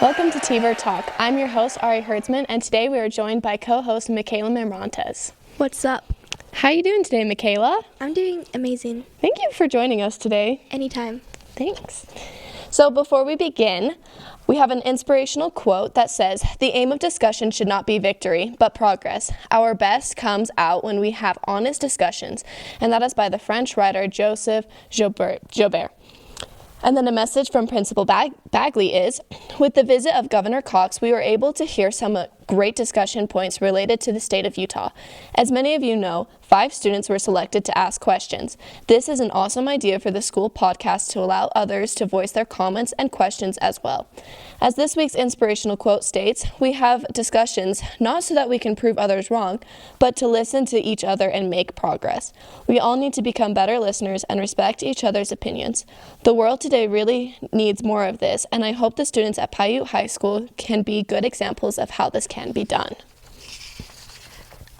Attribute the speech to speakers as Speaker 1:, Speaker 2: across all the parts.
Speaker 1: Welcome to T-Bird Talk. I'm your host, Ari Hertzman, and today we are joined by co-host Michaela Mirantes.
Speaker 2: What's up?
Speaker 1: How are you doing today, Michaela?
Speaker 2: I'm doing amazing.
Speaker 1: Thank you for joining us today.
Speaker 2: Anytime.
Speaker 1: Thanks. So before we begin, we have an inspirational quote that says, "The aim of discussion should not be victory, but progress. Our best comes out when we have honest discussions." And that is by the French writer Joseph Joubert. And then a message from Principal Bagley is, with the visit of Governor Cox, we were able to hear some great discussion points related to the state of Utah. As many of you know, 5 students were selected to ask questions. This is an awesome idea for the school podcast to allow others to voice their comments and questions as well. As this week's inspirational quote states, we have discussions not so that we can prove others wrong, but to listen to each other and make progress. We all need to become better listeners and respect each other's opinions. The world today really needs more of this, and I hope the students at Piute High School can be good examples of how this can be done.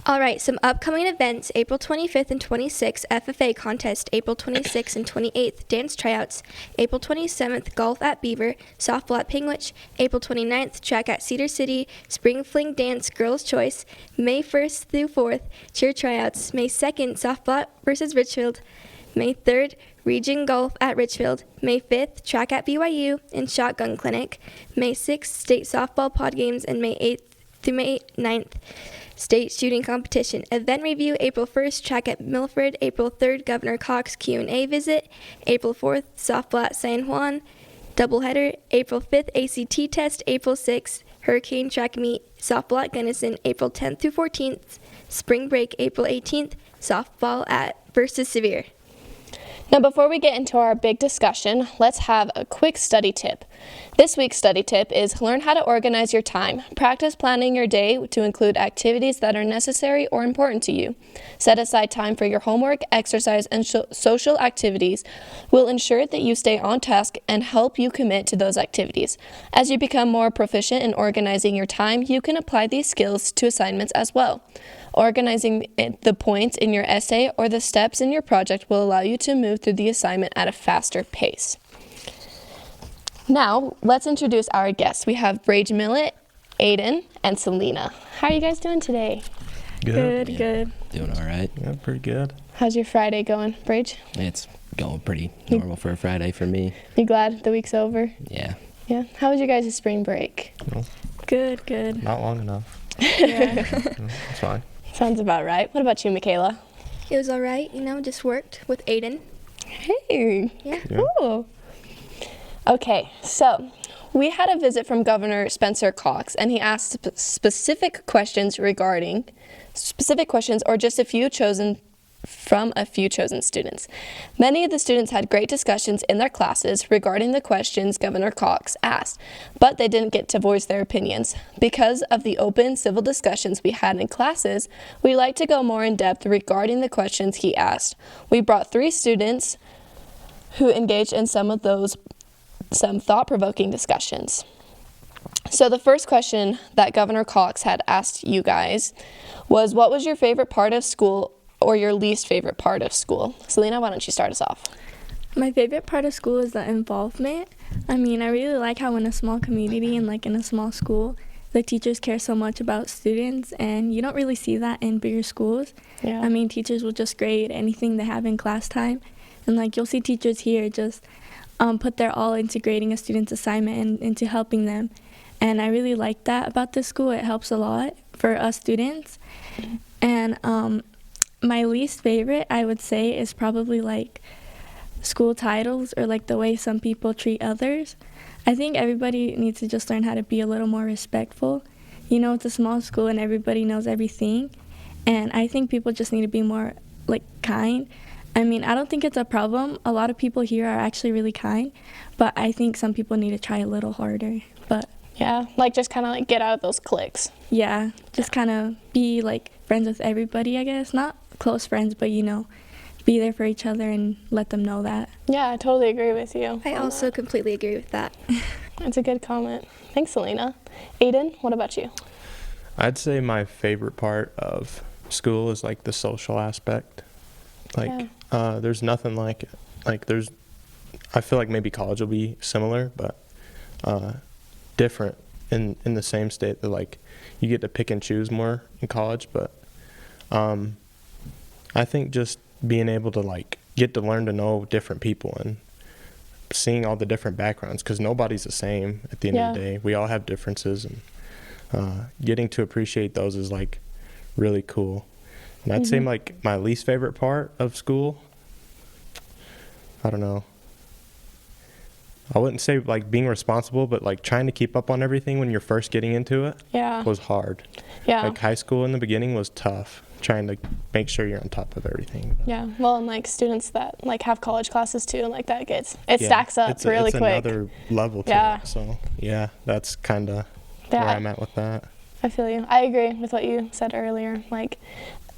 Speaker 2: All right, some upcoming events: April 25th and 26th, FFA contest; April 26th and 28th, dance tryouts; April 27th, golf at Beaver, softball at Pingwich; April 29th, track at Cedar City; spring fling dance, girls' choice; May 1st through 4th, cheer tryouts; May 2nd, softball versus Richfield; May 3rd, region golf at Richfield; May 5th, track at BYU and shotgun clinic; May 6th, state softball pod games; and May 8th through May 9th, state shooting competition. Event review: April 1st, track at Milford; April 3rd, Governor Cox Q&A visit; April 4th, softball at San Juan, doubleheader; April 5th, ACT test; April 6th, hurricane track meet, softball at Gunnison; April 10th through 14th, spring break; April 18th, softball at versus Sevier.
Speaker 1: Now, before we get into our big discussion, let's have a quick study tip. This week's study tip is learn how to organize your time. Practice planning your day to include activities that are necessary or important to you. Set aside time for your homework, exercise, and social activities will ensure that you stay on task and help you commit to those activities. As you become more proficient in organizing your time, you can apply these skills to assignments as well. Organizing the points in your essay or the steps in your project will allow you to move through the assignment at a faster pace. Now, let's introduce our guests. We have Brage Millett, Aiden, and Selena. How are you guys doing today?
Speaker 2: Good.
Speaker 3: Doing all right.
Speaker 4: Yeah, pretty good.
Speaker 1: How's your Friday going, Brage?
Speaker 3: It's going pretty normal for a Friday for me.
Speaker 1: You glad the week's over?
Speaker 3: Yeah.
Speaker 1: Yeah. How was your guys' spring break?
Speaker 2: Good.
Speaker 4: Not long enough.
Speaker 2: Yeah.
Speaker 4: It's fine.
Speaker 1: Sounds about right. What about you, Michaela?
Speaker 2: It was all right, just worked with Aiden.
Speaker 1: Hey.
Speaker 2: Yeah.
Speaker 1: Cool. Okay, so we had a visit from Governor Spencer Cox, and he asked specific questions or just a few chosen students. Many of the students had great discussions in their classes regarding the questions Governor Cox asked, but they didn't get to voice their opinions. Because of the open civil discussions we had in classes, we like to go more in depth regarding the questions he asked. We brought 3 students who engaged in some thought-provoking discussions. So the first question that Governor Cox had asked you guys was, what was your favorite part of school or your least favorite part of school? Selena, why don't you start us off?
Speaker 5: My favorite part of school is the involvement. I really like how in a small community and in a small school, the teachers care so much about students, and you don't really see that in bigger schools.
Speaker 1: Yeah.
Speaker 5: Teachers will just grade anything they have in class time, and you'll see teachers here just put their all into grading a student's assignment and into helping them. And I really like that about this school. It helps a lot for us students. And my least favorite, I would say, is probably school titles or the way some people treat others. I think everybody needs to just learn how to be a little more respectful. It's a small school and everybody knows everything. And I think people just need to be more kind. I don't think it's a problem. A lot of people here are actually really kind, but I think some people need to try a little harder. But
Speaker 1: yeah, just kind of get out of those cliques.
Speaker 5: Yeah, just kind of be friends with everybody, I guess. Not close friends, but be there for each other and let them know that.
Speaker 1: Yeah, I totally agree with you.
Speaker 2: I also completely agree with that.
Speaker 1: That's a good comment. Thanks, Selena. Aiden, what about you?
Speaker 4: I'd say my favorite part of school is the social aspect. There's nothing like it. I feel maybe college will be similar, but different in the same state. That like you get to pick and choose more in college, but I think just being able to like get to learn to know different people and seeing all the different backgrounds, because nobody's the same at the end of the day. We all have differences, and getting to appreciate those is like really cool. And I'd say like my least favorite part of school, I don't know, I wouldn't say like being responsible, but like trying to keep up on everything when you're first getting into it was hard. Like high school in the beginning was tough, trying to make sure you're on top of everything.
Speaker 1: Yeah, well, and like students that like have college classes too, and like that stacks up really quick.
Speaker 4: It's another level to it. So yeah, that's kind of where I'm at with that.
Speaker 1: I feel you. I agree with what you said earlier. Like,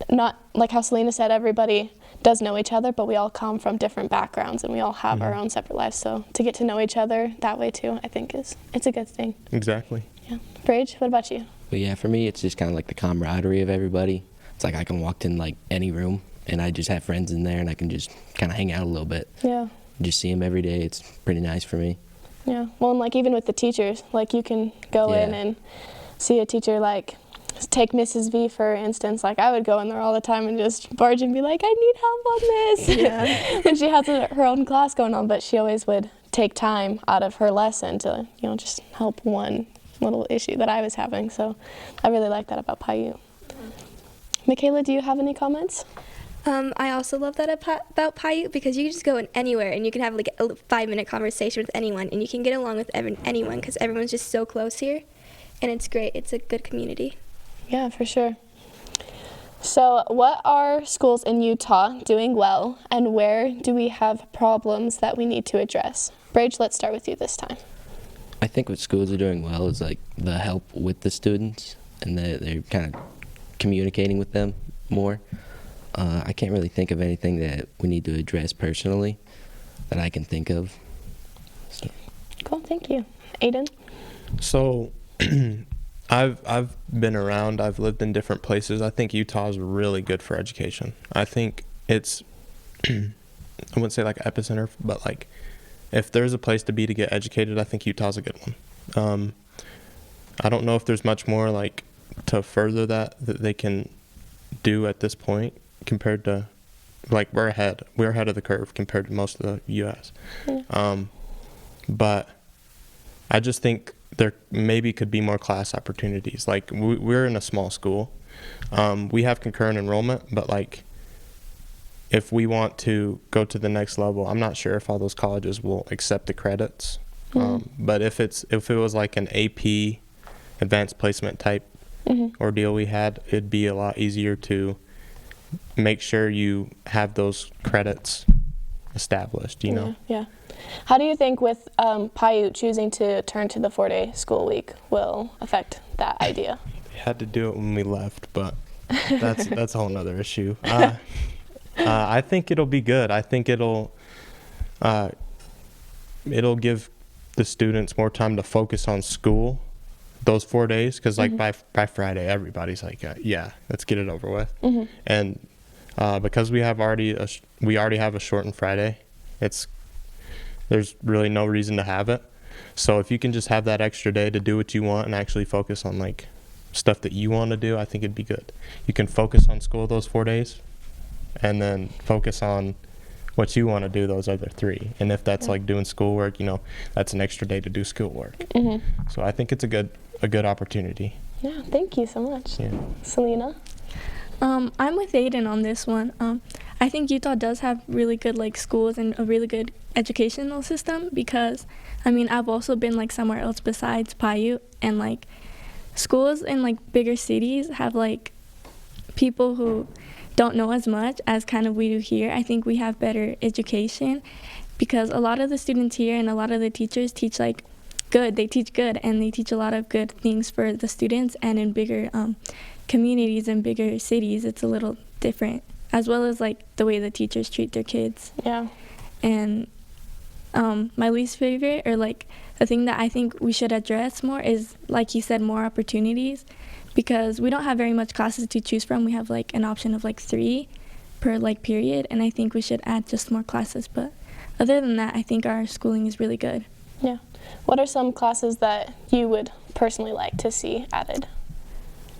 Speaker 1: not like how Selena said, everybody does know each other, but we all come from different backgrounds and we all have our own separate lives. So to get to know each other that way too, I think it's a good thing.
Speaker 4: Exactly.
Speaker 1: Yeah. Brage, what about you?
Speaker 3: But yeah, for me, it's just kind of like the camaraderie of everybody. It's like I can walk in like any room and I just have friends in there and I can just kind of hang out a little bit.
Speaker 1: Yeah.
Speaker 3: Just see them every day. It's pretty nice for me.
Speaker 1: Yeah. Well, and like even with the teachers, like you can go in and see a teacher, like take Mrs. V for instance. Like I would go in there all the time and just barge and be like, I need help on this. Yeah. And she has her own class going on, but she always would take time out of her lesson to, just help one little issue that I was having. So I really like that about Piute. Michaela, do you have any comments?
Speaker 2: I also love that about Piute because you can just go in anywhere and you can have like a 5-minute conversation with anyone and you can get along with anyone because everyone's just so close here, and it's great. It's a good community.
Speaker 1: Yeah, for sure. So what are schools in Utah doing well, and where do we have problems that we need to address? Brage, let's start with you this time.
Speaker 3: I think what schools are doing well is like the help with the students, and they're kind of communicating with them more. I can't really think of anything that we need to address personally that I can think of. So.
Speaker 1: Cool, thank you. Aiden?
Speaker 4: So I've been around, I've lived in different places. I think Utah is really good for education. I think it's, I wouldn't say like epicenter, but like if there's a place to be to get educated, I think Utah's a good one. I don't know if there's much more like to further that they can do at this point compared to, like, we're ahead of the curve compared to most of the U.S. But I just think there maybe could be more class opportunities. Like we're in a small school. We have concurrent enrollment, but like if we want to go to the next level, I'm not sure if all those colleges will accept the credits. But if it was like an AP advanced placement type ordeal we had, it'd be a lot easier to make sure you have those credits established, you know?
Speaker 1: Yeah. How do you think with Piute choosing to turn to the 4-day school week will affect that idea?
Speaker 4: We had to do it when we left, but that's a whole nother issue. I think it'll be good. I think it'll give the students more time to focus on school those 4 days, because like by Friday everybody's like yeah, let's get it over with. And because we already have a shortened Friday, there's really no reason to have it. So if you can just have that extra day to do what you want and actually focus on like stuff that you want to do, I think it'd be good. You can focus on school those 4 days and then focus on what you want to do those other 3. And if that's like doing schoolwork, that's an extra day to do schoolwork. So I think it's a good opportunity.
Speaker 1: Yeah, thank you so much.
Speaker 4: Yeah.
Speaker 1: Selena?
Speaker 5: I'm with Aiden on this one. I think Utah does have really good like schools and a really good educational system because, I've also been like somewhere else besides Piute, and like schools in like bigger cities have like people who don't know as much as kind of we do here. I think we have better education because a lot of the students here and a lot of the teachers teach like good. They teach good, and they teach a lot of good things for the students, and in bigger communities and bigger cities it's a little different, as well as like the way the teachers treat their kids.
Speaker 1: Yeah.
Speaker 5: And my least favorite, or like the thing that I think we should address more, is like you said, more opportunities, because we don't have very much classes to choose from. We have like an option of like 3 per like period, and I think we should add just more classes. But other than that, I think our schooling is really good.
Speaker 1: Yeah. What are some classes that you would personally like to see added?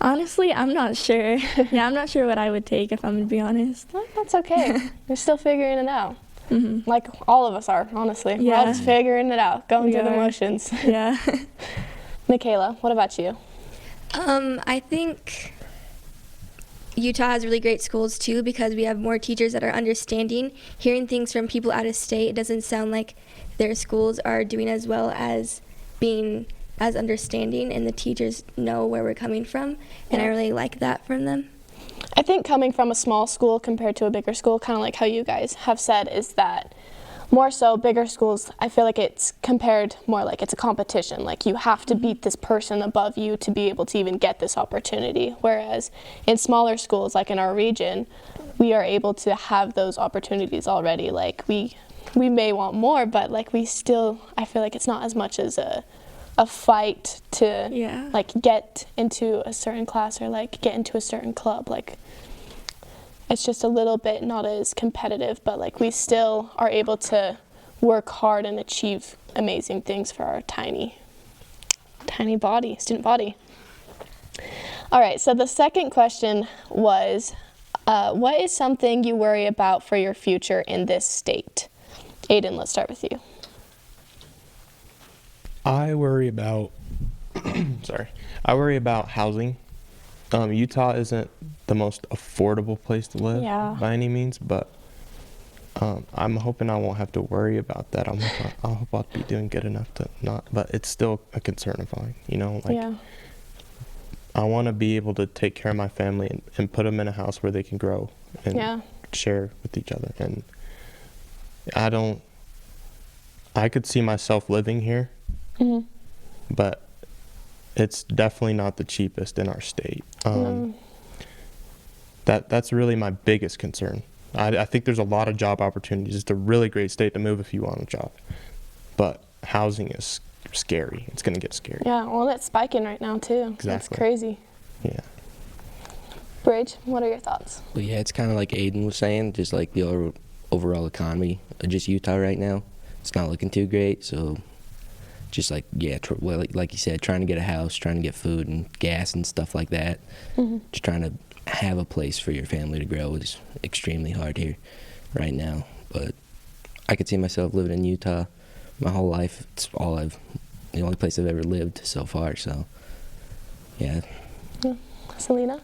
Speaker 5: Honestly, I'm not sure. Yeah, I'm not sure what I would take if I'm going to be honest.
Speaker 1: Well, that's okay. You're still figuring it out.
Speaker 5: Mm-hmm.
Speaker 1: Like all of us are, honestly. We're all
Speaker 5: Yeah.
Speaker 1: just figuring it out, going
Speaker 5: We
Speaker 1: through the
Speaker 5: are.
Speaker 1: motions.
Speaker 5: Yeah.
Speaker 1: Michaela, what about you?
Speaker 2: I think Utah has really great schools too because we have more teachers that are understanding. Hearing things from people out of state, it doesn't sound like their schools are doing as well as being as understanding, and the teachers know where we're coming from, and I really like that from them.
Speaker 1: I think coming from a small school compared to a bigger school, kind of like how you guys have said, is that more so bigger schools, I feel like it's compared more like it's a competition. Like you have to beat this person above you to be able to even get this opportunity. Whereas in smaller schools, like in our region, we are able to have those opportunities already. Like we may want more, but like we still, I feel like it's not as much as a fight to
Speaker 5: Yeah.
Speaker 1: like get into a certain class or like get into a certain club. Like it's just a little bit not as competitive, but like we still are able to work hard and achieve amazing things for our tiny student body. All right, so the second question was, what is something you worry about for your future in this state? Aiden, let's start with you.
Speaker 4: I worry about I worry about housing. Utah isn't the most affordable place to live by any means, but I'm hoping I won't have to worry about that. I hope I'll be doing good enough to not, but it's still a concern of mine, you know, like I want to be able to take care of my family and put them in a house where they can grow and share with each other. And I could see myself living here, but it's definitely not the cheapest in our state. That's really my biggest concern. I think there's a lot of job opportunities. It's a really great state to move if you want a job, but housing is scary. It's going to get scary.
Speaker 1: Yeah, well, it's spiking right now too.
Speaker 4: Exactly.
Speaker 1: It's crazy.
Speaker 4: Yeah.
Speaker 1: Bridge, what are your thoughts?
Speaker 3: Well, yeah, it's kind of like Aiden was saying, just like the overall economy of just Utah right now. It's not looking too great, so just like, like you said, trying to get a house, trying to get food and gas and stuff like that. Just trying to have a place for your family to grow is extremely hard here right now. But I could see myself living in Utah my whole life. It's the only place I've ever lived so far, so yeah.
Speaker 1: Selena?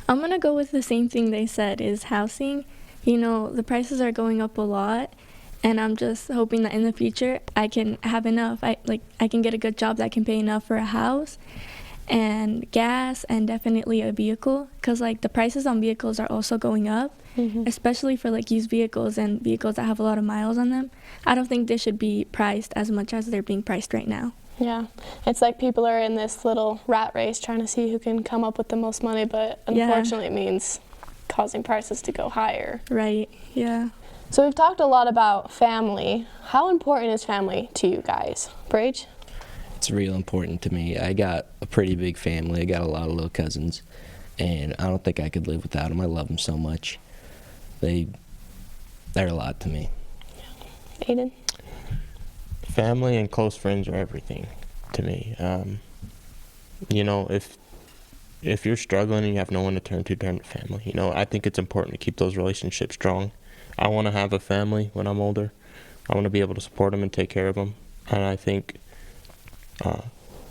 Speaker 5: I'm going to go with the same thing they said, is housing. You know, the prices are going up a lot, and I'm just hoping that in the future I can have enough. I can get a good job that can pay enough for a house and gas and definitely a vehicle, because like the prices on vehicles are also going up, especially for like used vehicles and vehicles that have a lot of miles on them. I don't think they should be priced as much as they're being priced right now.
Speaker 1: Yeah, it's like people are in this little rat race trying to see who can come up with the most money, but unfortunately it means causing prices to go higher.
Speaker 5: Right, yeah.
Speaker 1: So we've talked a lot about family. How important is family to you guys? Brage?
Speaker 3: It's real important to me. I got a pretty big family. I got a lot of little cousins, and I don't think I could live without them. I love them so much. They're a lot to me.
Speaker 1: Aiden?
Speaker 4: Family and close friends are everything to me. You know, if you're struggling and you have no one to turn to family, you know, I think it's important to keep those relationships strong. I want to have a family when I'm older. I want to be able to support them and take care of them. And I think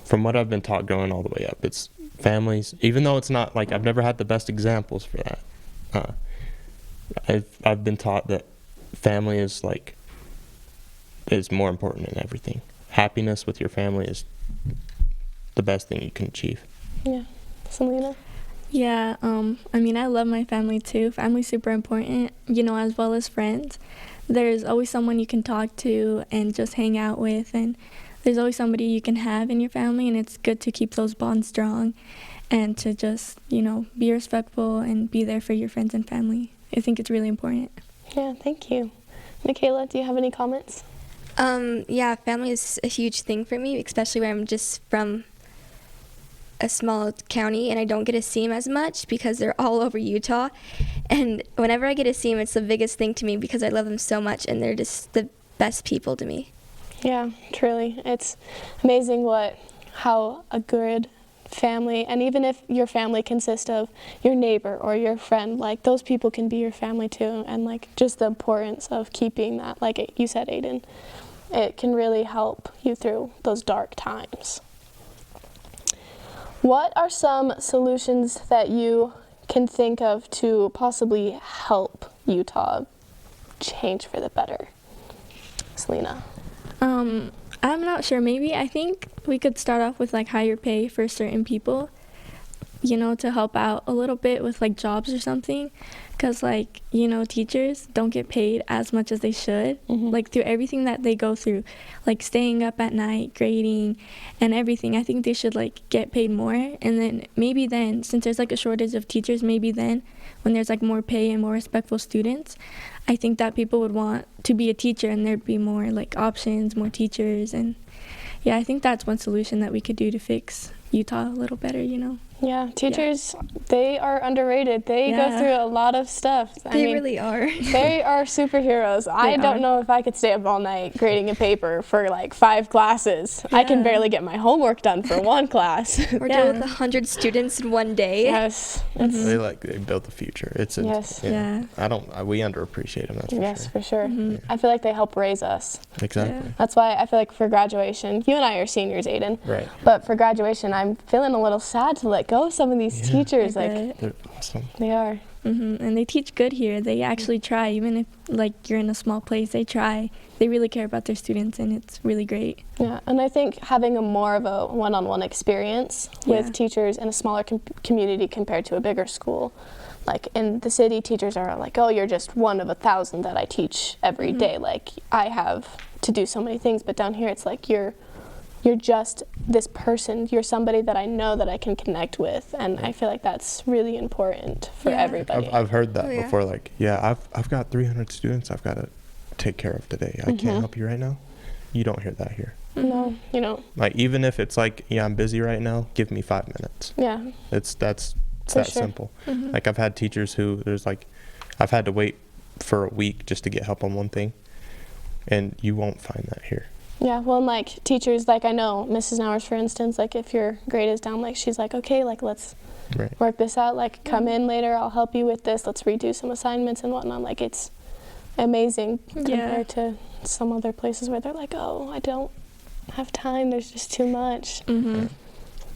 Speaker 4: from what I've been taught growing all the way up, it's families, even though it's not like I've never had the best examples for that. I've been taught that family is more important than everything. Happiness with your family is the best thing you can achieve.
Speaker 1: Yeah. Selena?
Speaker 5: Yeah, I mean, I love my family too. Family's super important, you know, as well as friends. There's always someone you can talk to and just hang out with, and there's always somebody you can have in your family, and it's good to keep those bonds strong and to just, you know, be respectful and be there for your friends and family. I think it's really important.
Speaker 1: Yeah, thank you. Michaela, do you have any comments?
Speaker 2: Yeah, family is a huge thing for me, especially where I'm just from a small county and I don't get to see them as much because they're all over Utah. And whenever I get to see them, it's the biggest thing to me because I love them so much and they're just the best people to me.
Speaker 1: Yeah, truly. It's amazing how a good family, and even if your family consists of your neighbor or your friend, like those people can be your family too, and like just the importance of keeping that, like you said, Aiden, it can really help you through those dark times. What are some solutions that you can think of to possibly help Utah change for the better? Selena.
Speaker 5: I'm not sure. Maybe I think we could start off with like higher pay for certain people, to help out a little bit with like jobs or something. Because like, teachers don't get paid as much as they should, like through everything that they go through, like staying up at night, grading and everything. I think they should like get paid more. And then maybe then, since there's like a shortage of teachers, maybe then when there's like more pay and more respectful students, I think that people would want to be a teacher and there'd be more like options, more teachers. And yeah, I think that's one solution that we could do to fix Utah a little better,
Speaker 1: Yeah, teachers, they are underrated. They go
Speaker 5: Yeah.
Speaker 1: through a lot of stuff.
Speaker 2: They really are.
Speaker 1: They are superheroes. I don't know if I could stay up all night grading a paper for like 5 classes. I can
Speaker 5: Yeah.
Speaker 1: barely get my homework done for one class.
Speaker 2: Or
Speaker 5: Yeah.
Speaker 2: deal with 100 students in one day.
Speaker 1: Yes.
Speaker 4: They build the future. It's
Speaker 1: Yes.
Speaker 5: Yeah.
Speaker 4: we underappreciate them. That's for
Speaker 1: Yes,
Speaker 4: sure.
Speaker 1: for sure. I feel like they help raise us.
Speaker 4: Exactly.
Speaker 1: That's why I feel like for graduation, you and I are seniors, Aiden.
Speaker 4: Right.
Speaker 1: But for graduation, I'm feeling a little sad to let go of some of these teachers.
Speaker 5: I
Speaker 1: Like,
Speaker 5: bet.
Speaker 4: They're awesome.
Speaker 1: they are.
Speaker 5: And they teach good here. They actually try, even if like you're in a small place, they try. They really care about their students, and it's really great.
Speaker 1: Yeah, and I think having a more of a one-on-one experience with
Speaker 5: Yeah.
Speaker 1: teachers in a smaller community compared to a bigger school. Like in the city, teachers are like, oh, you're just one of 1,000 that I teach every day. Like I have to do so many things, but down here it's like you're just this person. You're somebody that I know that I can connect with, and I feel like that's really important for
Speaker 5: Yeah.
Speaker 1: everybody.
Speaker 4: I've heard that
Speaker 2: Oh, yeah.
Speaker 4: before. Like, I've got 300 students I've got to take care of today. I can't help you right now. You don't hear that here.
Speaker 1: No, you know,
Speaker 4: Like, even if it's like, yeah, I'm busy right now, give me 5 minutes.
Speaker 1: yeah,
Speaker 4: It's that
Speaker 1: For sure.
Speaker 4: simple. Like, I've had teachers who I've had to wait for a week just to get help on one thing, and you won't find that here.
Speaker 1: yeah. Well, and like teachers, like I know Mrs. Nowers, for instance, like if your grade is down, like she's like, okay, like let's
Speaker 4: Right.
Speaker 1: work this out. Like come in later, I'll help you with this. Let's redo some assignments and whatnot. Like it's amazing compared to some other places where they're like, oh, I don't have time. There's just too much.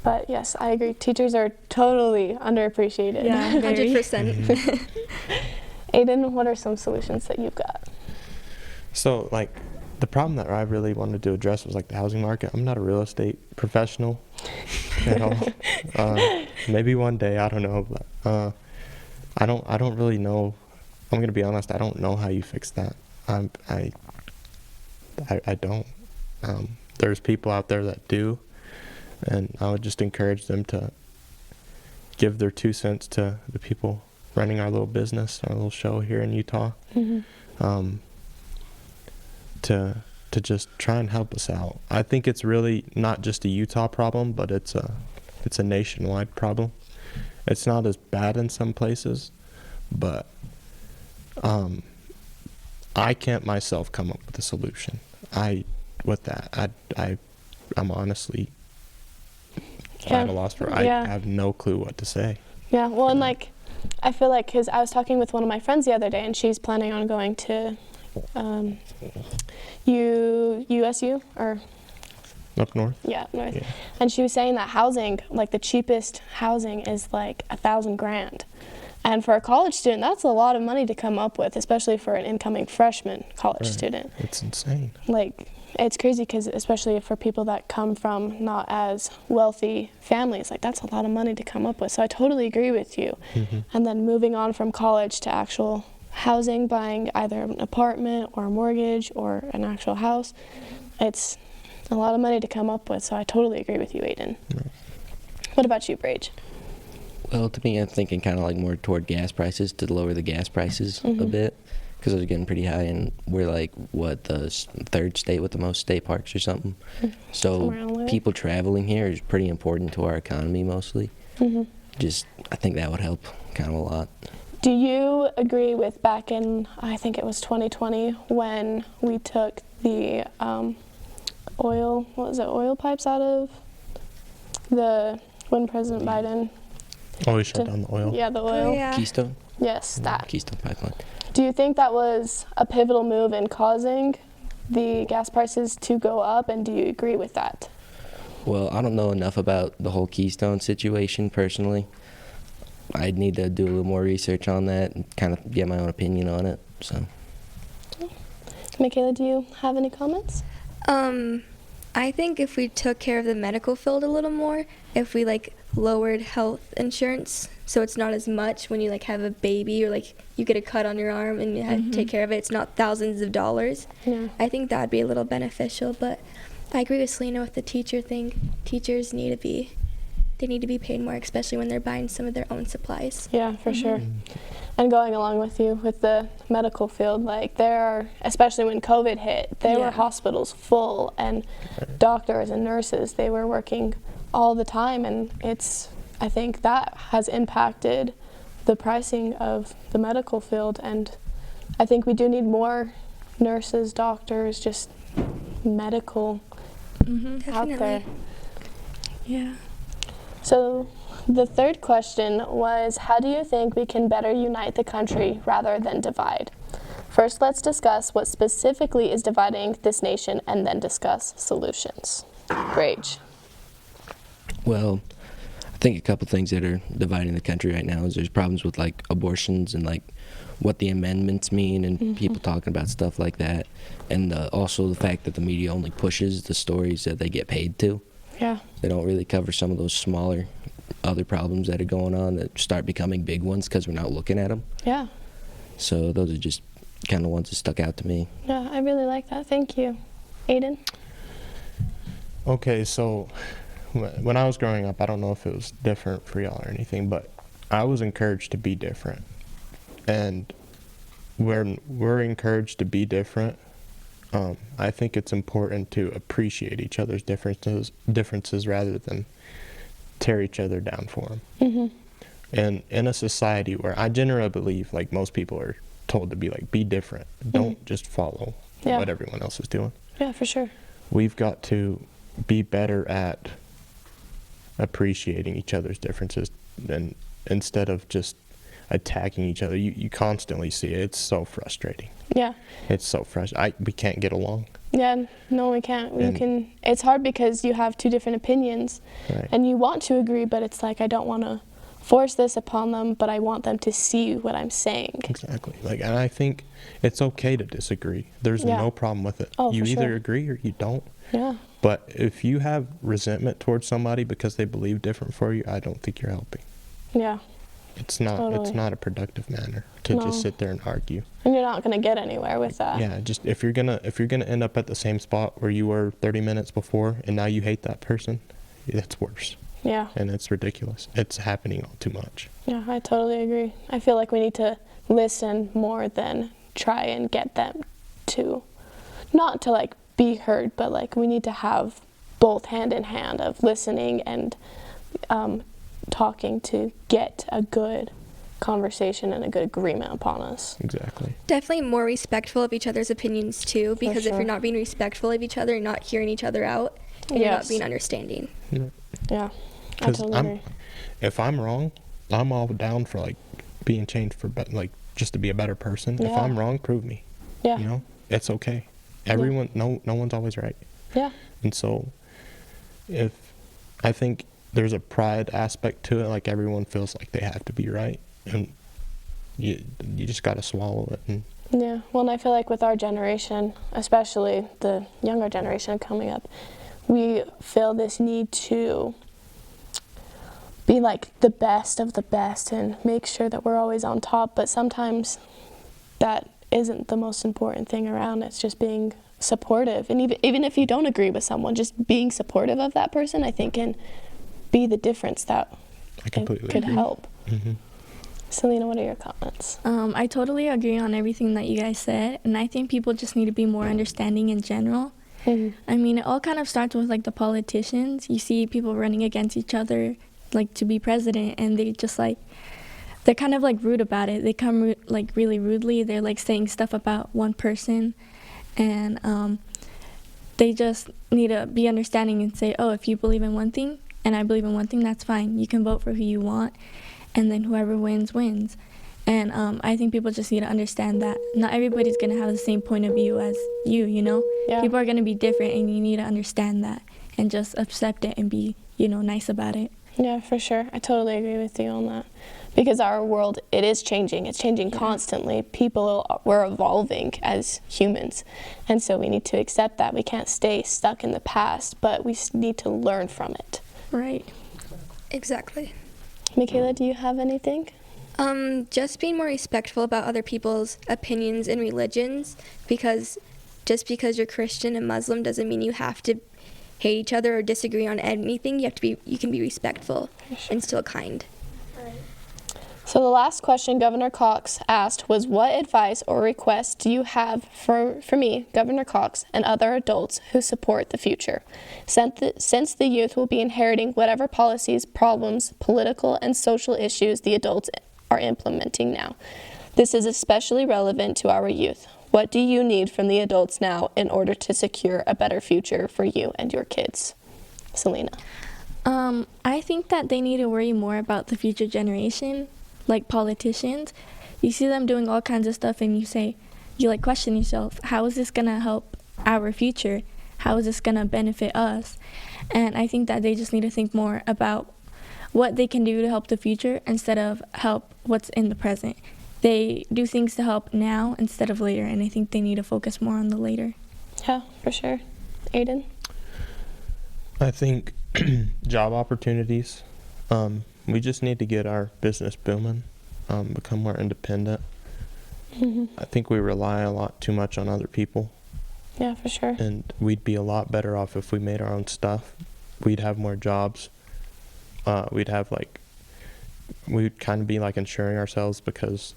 Speaker 1: But yes, I agree. Teachers are totally underappreciated.
Speaker 5: Yeah, very.
Speaker 2: 100%.
Speaker 1: Aiden, what are some solutions that you've got?
Speaker 4: So, like, the problem that I really wanted to address was like the housing market. I'm not a real estate professional at all. Maybe one day, I don't know. But, I don't really know. I'm gonna be honest. I don't know how you fix that. I don't. There's people out there that do, and I would just encourage them to give their 2 cents to the people running our little business, our little show here in Utah. To just try and help us out. I think it's really not just a Utah problem, but it's a nationwide problem. It's not as bad in some places, but I can't myself come up with a solution. I'm honestly at a loss for. I have no clue what to say.
Speaker 1: Yeah, well, and like, I feel like, because I was talking with one of my friends the other day, and she's planning on going to USU, or
Speaker 4: Up north.
Speaker 1: yeah, north.
Speaker 4: Yeah.
Speaker 1: And she was saying that housing, like the cheapest housing is like $1,000 and for a college student, that's a lot of money to come up with, especially for an incoming freshman college
Speaker 4: Right.
Speaker 1: student.
Speaker 4: It's insane.
Speaker 1: Like, it's crazy because especially for people that come from not as wealthy families, like that's a lot of money to come up with. So I totally agree with you. And then moving on from college to actual housing, buying either an apartment or a mortgage or an actual house, it's a lot of money to come up with. So I totally agree with you, Aiden. What about you, Brage?
Speaker 3: Well, to me, I'm thinking kind of like more toward gas prices, to lower the gas prices a bit, because those are getting pretty high, and we're like, what, the third state with the most state parks or something? So
Speaker 1: Somewhere around there.
Speaker 3: people traveling here is pretty important to our economy mostly. Just, I think that would help kind of a lot.
Speaker 1: Do you agree with back in, I think it was 2020, when we took the oil pipes out of when President Biden,
Speaker 4: Oh, we shut down the oil.
Speaker 1: yeah, the oil.
Speaker 2: Oh, yeah.
Speaker 3: Keystone?
Speaker 1: Yes, that.
Speaker 3: Keystone Pipeline.
Speaker 1: Do you think that was a pivotal move in causing the gas prices to go up, and do you agree with that?
Speaker 3: Well, I don't know enough about the whole Keystone situation personally. I'd need to do a little more research on that and kind of get my own opinion on it. So,
Speaker 1: Michaela, do you have any comments?
Speaker 2: I think if we took care of the medical field a little more, if we lowered health insurance, so it's not as much when you have a baby, or you get a cut on your arm and you have to take care of it. It's not thousands of dollars.
Speaker 1: Yeah.
Speaker 2: I think that would be a little beneficial. But I agree with Selena with the teacher thing. Teachers need to be paid more, especially when they're buying some of their own supplies.
Speaker 1: Yeah, for sure. And going along with you with the medical field, there are, especially when COVID hit, there were hospitals full, and doctors and nurses, they were working all the time, and I think that has impacted the pricing of the medical field, and I think we do need more nurses, doctors, just medical out there.
Speaker 5: Yeah.
Speaker 1: So the third question was, how do you think we can better unite the country rather than divide? First, let's discuss what specifically is dividing this nation, and then discuss solutions. Rage.
Speaker 3: well, I think a couple things that are dividing the country right now is there's problems with abortions and what the amendments mean, and people talking about stuff like that, and also the fact that the media only pushes the stories that they get paid to.
Speaker 1: Yeah.
Speaker 3: They don't really cover some of those smaller other problems that are going on that start becoming big ones because we're not looking at them.
Speaker 1: Yeah.
Speaker 3: So those are just kind of ones that stuck out to me.
Speaker 1: Yeah, I really like that. Thank you. Aiden?
Speaker 4: Okay, so when I was growing up, I don't know if it was different for y'all or anything, but I was encouraged to be different. And when we're encouraged to be different, I think it's important to appreciate each other's differences rather than tear each other down for them.
Speaker 1: Mm-hmm.
Speaker 4: And in a society where I generally believe most people are told to be different, don't just follow what everyone else is doing.
Speaker 1: Yeah, for sure.
Speaker 4: We've got to be better at appreciating each other's differences than instead of just attacking each other. You constantly see it. It's so frustrating.
Speaker 1: Yeah.
Speaker 4: It's so frustrating. We can't get along.
Speaker 1: Yeah, no, we can't. It's hard because you have two different opinions,
Speaker 4: Right.
Speaker 1: and you want to agree, but it's I don't want to force this upon them, but I want them to see what I'm saying.
Speaker 4: Exactly. And I think it's okay to disagree. There's no problem with it.
Speaker 1: Oh,
Speaker 4: You
Speaker 1: for
Speaker 4: either
Speaker 1: sure.
Speaker 4: agree or you don't.
Speaker 1: Yeah.
Speaker 4: But if you have resentment towards somebody because they believe different for you, I don't think you're helping.
Speaker 1: Yeah.
Speaker 4: It's not.
Speaker 1: Totally.
Speaker 4: It's not a productive manner to
Speaker 1: No.
Speaker 4: just sit there and argue.
Speaker 1: And you're not going to get anywhere with that.
Speaker 4: Yeah, just if you're gonna end up at the same spot where you were 30 minutes before, and now you hate that person, it's worse,
Speaker 1: Yeah.
Speaker 4: and it's ridiculous. It's happening all too much.
Speaker 1: Yeah, I totally agree. I feel like we need to listen more than try and get them to, not to be heard, but we need to have both hand in hand of listening and talking to get a good conversation and a good agreement upon us.
Speaker 4: Exactly.
Speaker 2: Definitely more respectful of each other's opinions too, because if
Speaker 1: sure.
Speaker 2: you're not being respectful of each other, you're not hearing each other out, and you're not
Speaker 1: Yes.
Speaker 2: being understanding.
Speaker 1: Yeah, I
Speaker 4: Because
Speaker 1: totally agree.
Speaker 4: if I'm wrong, I'm all down for being changed for just to be a better person. If
Speaker 1: Yeah.
Speaker 4: I'm wrong, prove me.
Speaker 1: Yeah.
Speaker 4: It's okay. Everyone, no one's always right.
Speaker 1: Yeah.
Speaker 4: And so, I think there's a pride aspect to it, everyone feels like they have to be right, and you just got to swallow it. And
Speaker 1: Yeah, well, and I feel like with our generation, especially the younger generation coming up, we feel this need to be the best of the best and make sure that we're always on top, but sometimes that isn't the most important thing around. It's just being supportive, and even if you don't agree with someone, just being supportive of that person, I think, can be the difference that
Speaker 4: I completely
Speaker 1: could
Speaker 4: agree.
Speaker 1: help.
Speaker 4: Mhm.
Speaker 1: Selena, what are your comments?
Speaker 5: I totally agree on everything that you guys said, and I think people just need to be more understanding in general.
Speaker 1: Mhm.
Speaker 5: I mean, it all kind of starts with the politicians. You see people running against each other, to be president, and they just they're kind of rude about it. They come really rudely. They're saying stuff about one person, and they just need to be understanding and say, oh, if you believe in one thing and I believe in one thing, that's fine. You can vote for who you want, and then whoever wins, wins. And I think people just need to understand that not everybody's going to have the same point of view as you, you know?
Speaker 1: Yeah.
Speaker 5: People are going to be different, and you need to understand that and just accept it and be, you know, nice about it.
Speaker 1: Yeah, for sure. I totally agree with you on that. Because our world, it is changing. It's changing constantly. We're evolving as humans. And so we need to accept that. We can't stay stuck in the past, but we need to learn from it.
Speaker 5: Right.
Speaker 2: Exactly.
Speaker 1: Michaela, do you have anything?
Speaker 2: Just being more respectful about other people's opinions and religions, because just because you're Christian and Muslim doesn't mean you have to hate each other or disagree on anything. You can be respectful and still kind.
Speaker 1: So the last question Governor Cox asked was, what advice or request do you have for me, Governor Cox, and other adults who support the future? Since the youth will be inheriting whatever policies, problems, political and social issues the adults are implementing now. This is especially relevant to our youth. What do you need from the adults now in order to secure a better future for you and your kids? Selena.
Speaker 5: I think that they need to worry more about the future generation, like politicians. You see them doing all kinds of stuff and you like question yourself, how is this gonna help our future? How is this gonna benefit us? And I think that they just need to think more about what they can do to help the future instead of help what's in the present. They do things to help now instead of later, and I think they need to focus more on the later.
Speaker 1: Yeah, for sure. Aiden?
Speaker 4: I think job opportunities. We just need to get our business booming, become more independent. I think we rely a lot too much on other people.
Speaker 1: Yeah, for sure.
Speaker 4: And we'd be a lot better off if we made our own stuff. We'd have more jobs. We'd kind of be like insuring ourselves because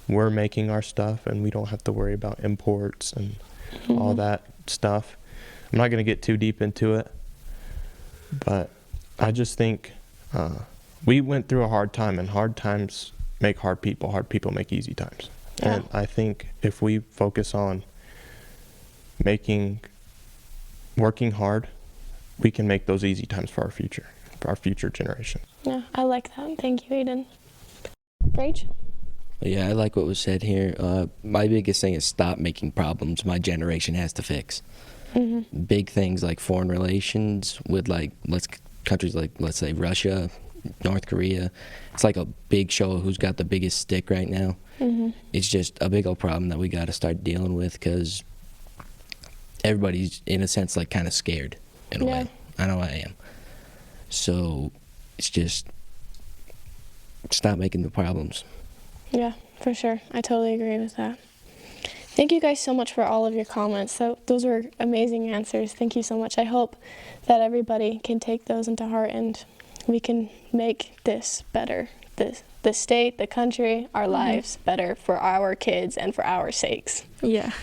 Speaker 4: we're making our stuff and we don't have to worry about imports and all that stuff. I'm not going to get too deep into it, but I just think we went through a hard time, and hard times make hard people make easy times.
Speaker 1: Yeah.
Speaker 4: And I think if we focus on working hard, we can make those easy times for our future generation.
Speaker 1: Yeah, I like that. Thank you, Aiden. Rach?
Speaker 3: Yeah, I like what was said here. My biggest thing is stop making problems my generation has to fix. Big things like foreign relations with countries like, let's say, Russia, North Korea. It's like a big show who's got the biggest stick right now. It's just a big old problem that we got to start dealing with because everybody's, in a sense, like kind of scared in a way. I know I am. So it's just stop making the problems.
Speaker 1: Yeah, for sure. I totally agree with that. Thank you guys so much for all of your comments. Those were amazing answers. Thank you so much. I hope that everybody can take those into heart and we can make this better. The state, the country, our lives better for our kids and for our sakes.
Speaker 5: Yeah.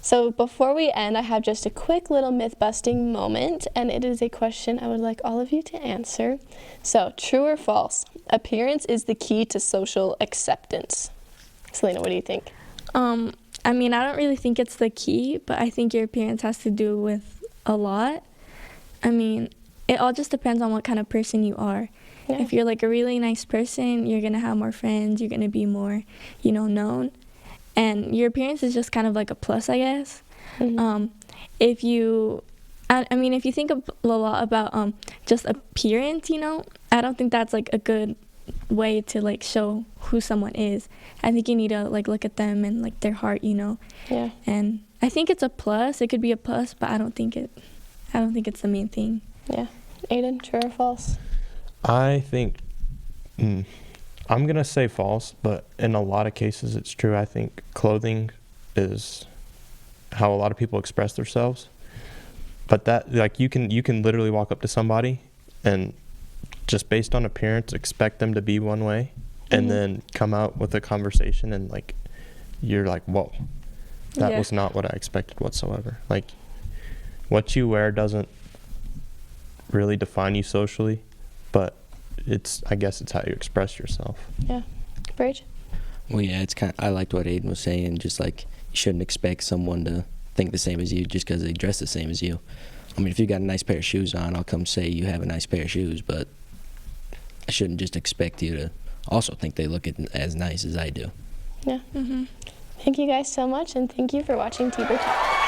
Speaker 1: So before we end, I have just a quick little myth-busting moment, and it is a question I would like all of you to answer. So, true or false? Appearance is the key to social acceptance. Selena, what do you think?
Speaker 5: I mean, I don't really think it's the key, but I think your appearance has to do with a lot. I mean, it all just depends on what kind of person you are.
Speaker 1: Yeah.
Speaker 5: If you're like a really nice person, you're going to have more friends, you're going to be more, known. And your appearance is just kind of like a plus, I guess. If you think a lot about just appearance, I don't think that's like a good way to like show who someone is. I think you need to like look at them and like their heart,
Speaker 1: Yeah.
Speaker 5: And I think it's a plus. It could be a plus, but I don't think it's the main thing.
Speaker 1: Yeah. Aiden, true or false?
Speaker 4: I think I'm going to say false, but in a lot of cases it's true. I think clothing is how a lot of people express themselves. But that, like, you can literally walk up to somebody and just based on appearance expect them to be one way and then come out with a conversation and like you're like, whoa, that was not what I expected whatsoever. Like, what you wear doesn't really define you socially, but I guess it's how you express yourself.
Speaker 1: Yeah. Bridge?
Speaker 3: Well, yeah, I liked what Aiden was saying, just like you shouldn't expect someone to think the same as you just because they dress the same as you. I mean, if you got a nice pair of shoes on, I'll come say you have a nice pair of shoes, but I shouldn't just expect you to also think they look as nice as I do.
Speaker 1: Yeah. Thank you guys so much, and thank you for watching Teacher Talk.